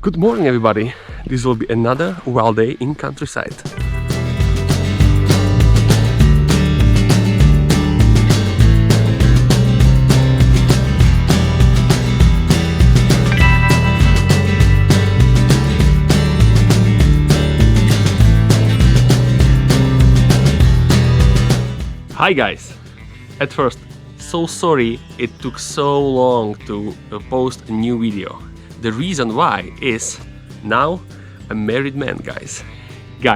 Good morning, everybody. This will be another wild day in countryside. Hi guys! At first, so sorry it took so long to post a new video. The reason why is now a married man, guys.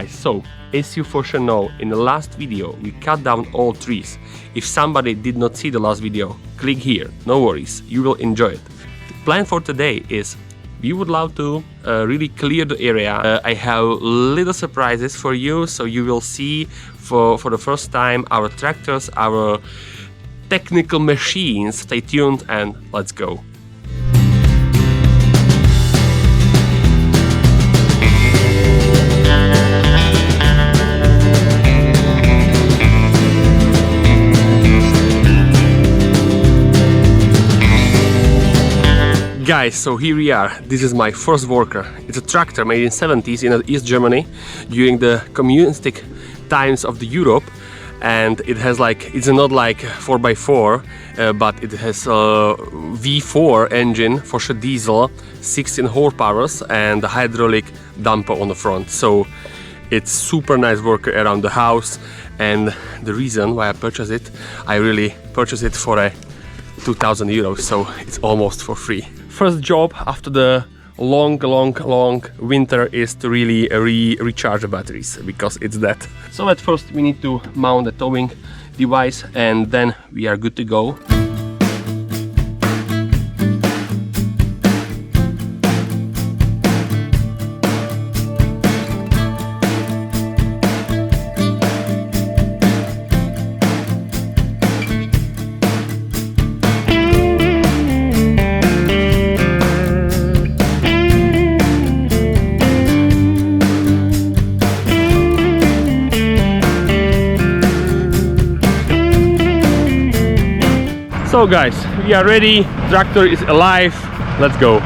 So as you for sure know, in the last video we cut down all trees. If somebody did not see the last video, click here, no worries, you will enjoy it. The plan for today is we would love to really clear the area. I have little surprises for you, so you will see for the first time our tractors, our technical machines. Stay tuned and let's go. Guys, so here we are. This is my first worker. It's a tractor made in 70s in East Germany during the communistic times of the Europe, and it has it's not like 4x4, but it has a V4 engine for sure, diesel, 16 horsepower and a hydraulic dumper on the front. So it's super nice worker around the house, and the reason why I purchased it, I really purchased it for 2,000 euros, so it's almost for free. First job after the long winter is to really recharge the batteries, because it's that. So at first we need to mount the towing device and then we are good to go. So guys, we are ready, tractor is alive, let's go.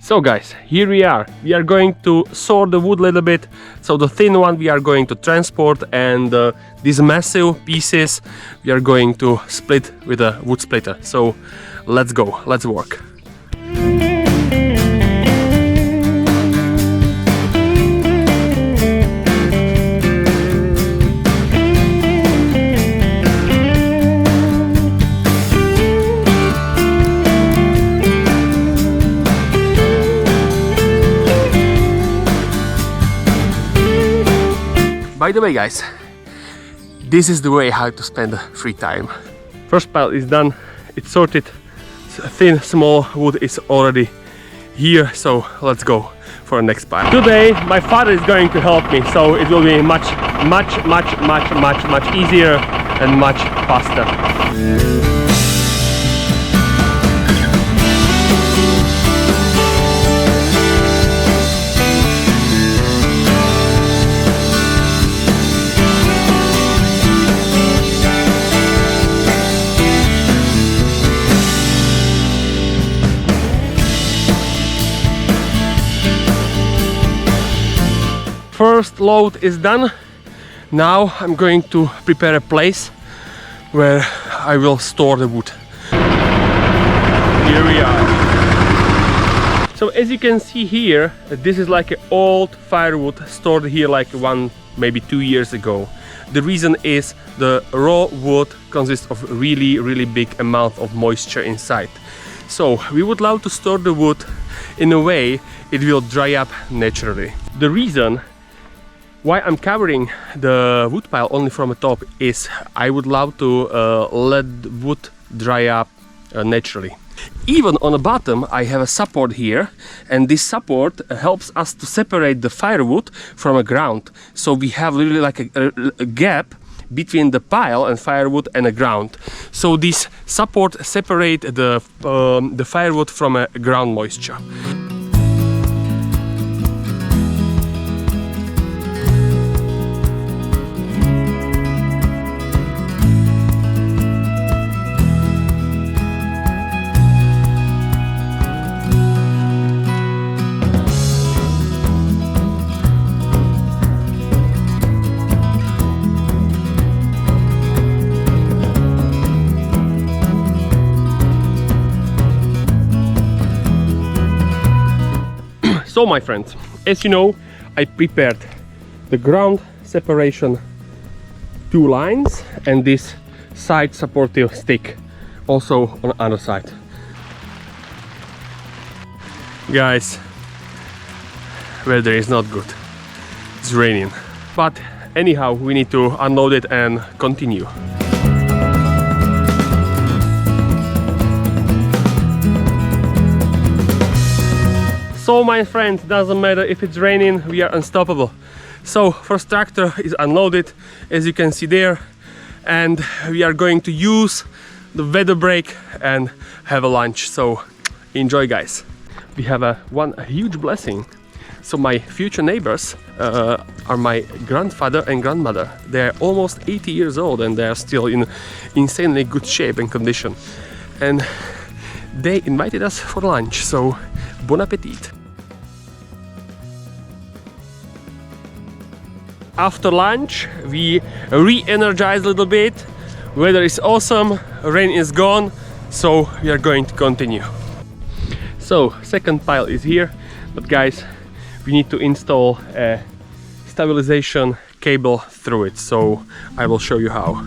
So guys, here we are. We are going to saw the wood a little bit. So the thin one we are going to transport, and these massive pieces we are going to split with a wood splitter. So let's go, let's work. By the way guys, this is the way how to spend free time. First pile is done, it's sorted, thin small wood is already here, so let's go for the next pile. Today my father is going to help me, so it will be much easier and much faster. First load is done. Now I'm going to prepare a place where I will store the wood. Here we are. So as you can see here, this is like an old firewood stored here like maybe 2 years ago. The reason is the raw wood consists of really big amount of moisture inside. So we would love to store the wood in a way it will dry up naturally. The reason Why I'm covering the wood pile only from the top is I would love to let wood dry up naturally. Even on the bottom I have a support here, and this support helps us to separate the firewood from the ground. So we have really like a gap between the pile and firewood and the ground. So this support separate the firewood from a ground moisture. So my friends, as you know, I prepared the ground separation 2 lines and this side supportive stick also on the other side. Guys, weather is not good, it's raining, but anyhow we need to unload it and continue. So my friends, doesn't matter if it's raining, we are unstoppable. So first tractor is unloaded, as you can see there, and we are going to use the weather break and have a lunch. So enjoy, guys. We have a huge blessing. So my future neighbors are my grandfather and grandmother. They are almost 80 years old and they are still in insanely good shape and condition. And they invited us for lunch, so bon appetit. After lunch we re-energize a little bit. Weather is awesome, rain is gone, so we are going to continue. So second pile is here, but guys, we need to install a stabilization cable through it, so I will show you how.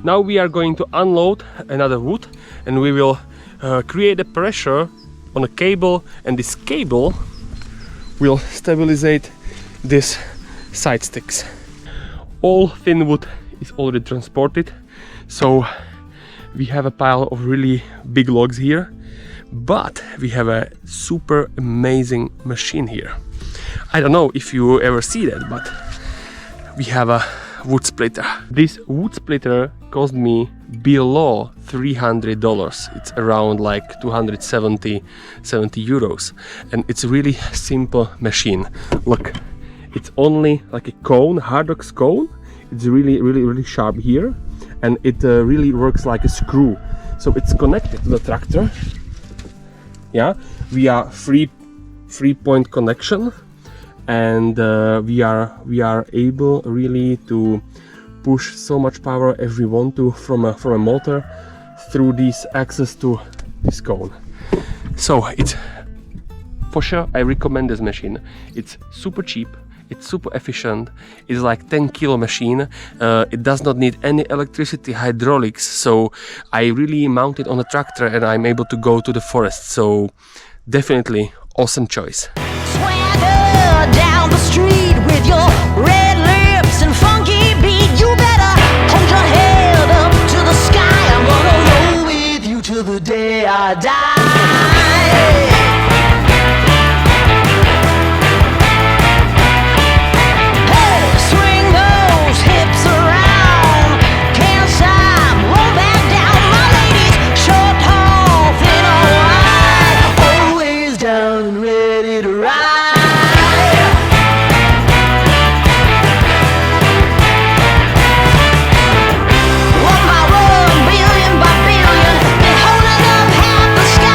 Now we are going to unload another wood and we will create a pressure on a cable, and this cable will stabilize these side sticks. All thin wood is already transported, so we have a pile of really big logs here, but we have a super amazing machine here. I don't know if you ever see that, but we have a wood splitter. This wood splitter cost me below $300. It's around like 270 euros, and it's a really simple machine. Look, it's only like a cone, Hardox cone. It's really sharp here, and it really works like a screw. So it's connected to the tractor. Yeah, we are three-point connection. And we are able really to push so much power as we want to from a motor through this access to this cone. So it's for sure I recommend this machine. It's super cheap, it's super efficient, it's like 10-kilo machine. It does not need any electricity, hydraulics, so I really mount it on a tractor and I'm able to go to the forest. So definitely awesome choice. Down the street with your red lips and funky beat, you better hold your head up to the sky. I'm gonna roll with you till the day I die. One by one, billion by billion, been holding up half the sky.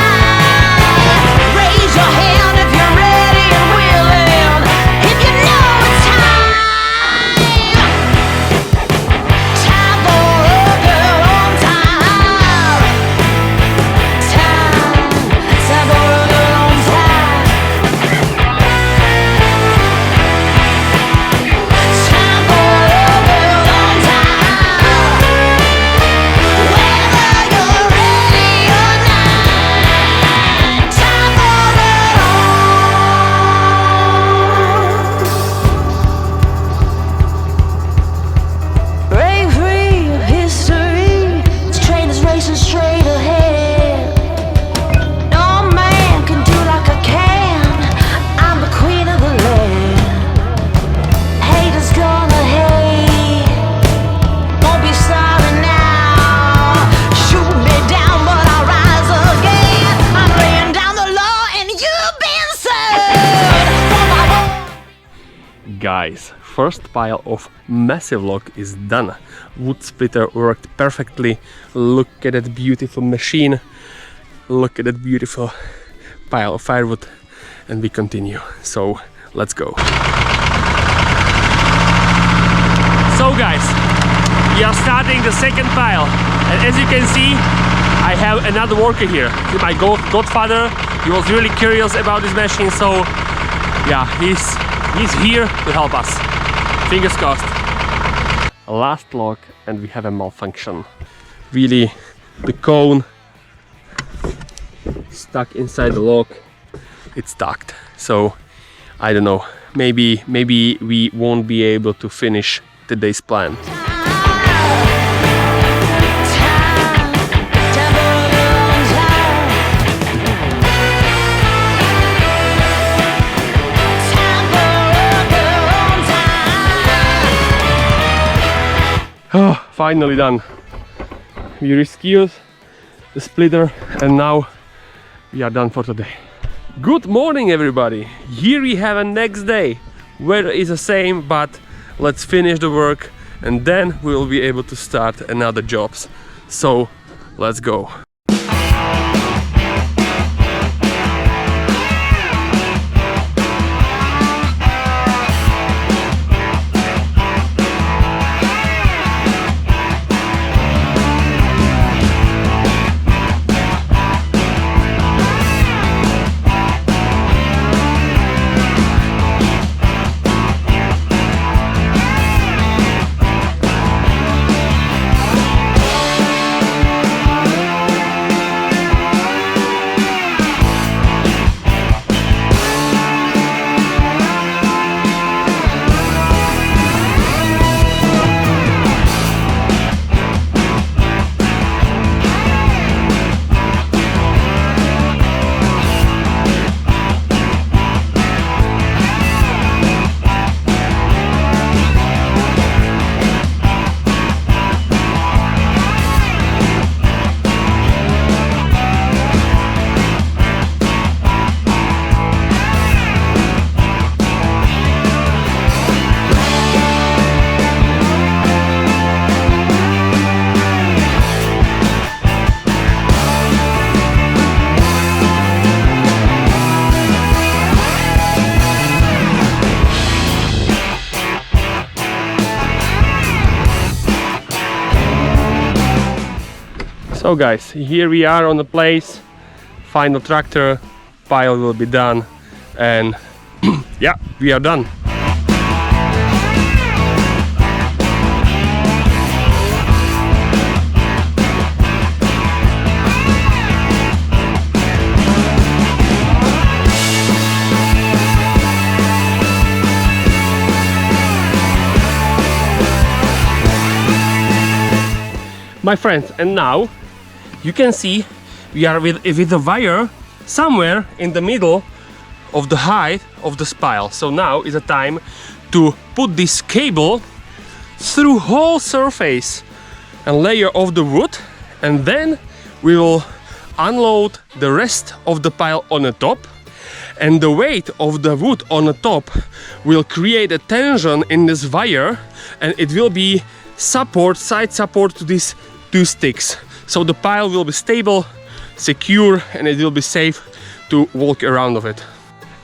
Guys, first pile of massive log is done. Wood splitter worked perfectly. Look at that beautiful machine. Look at that beautiful pile of firewood. And we continue. So let's go. So guys, we are starting the second pile. And as you can see, I have another worker here. My godfather. He was really curious about this machine. So yeah, he's here to help us. Fingers crossed. Last log and we have a malfunction. Really, the cone stuck inside the log. It's stuck. So I don't know. Maybe we won't be able to finish today's plan. Oh, finally done. We rescued the splitter and now we are done for today. Good morning everybody. Here we have a next day. Weather is the same, but let's finish the work and then we will be able to start another jobs. So let's go. So guys, here we are on the place. Final tractor pile will be done and yeah, we are done. My friends, and now you can see we are with the wire somewhere in the middle of the height of the spile. So now is the time to put this cable through whole surface and layer of the wood, and then we will unload the rest of the pile on the top, and the weight of the wood on the top will create a tension in this wire and it will be side support to these two sticks. So the pile will be stable, secure, and it will be safe to walk around of it.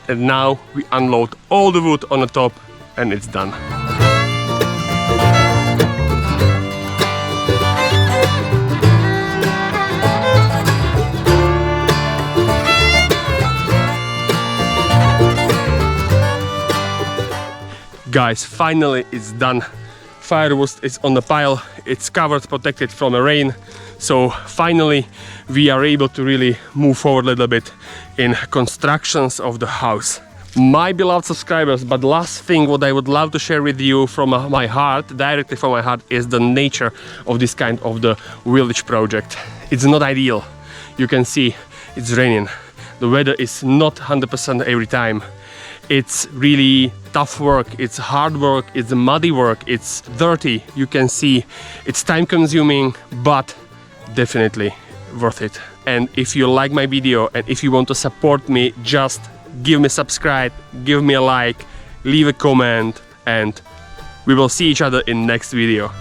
And now we unload all the wood on the top and it's done. Guys, finally it's done. Firewood is on the pile, it's covered, protected from the rain. So finally we are able to really move forward a little bit in constructions of the house. My beloved subscribers, but last thing what I would love to share with you from my heart, directly from my heart, is the nature of this kind of the village project. It's not ideal. You can see it's raining. The weather is not 100% every time. It's really tough work, it's hard work, it's muddy work, it's dirty. You can see it's time consuming, but definitely worth it. And if you like my video and if you want to support me, just give me a subscribe, give me a like, leave a comment, and we will see each other in next video.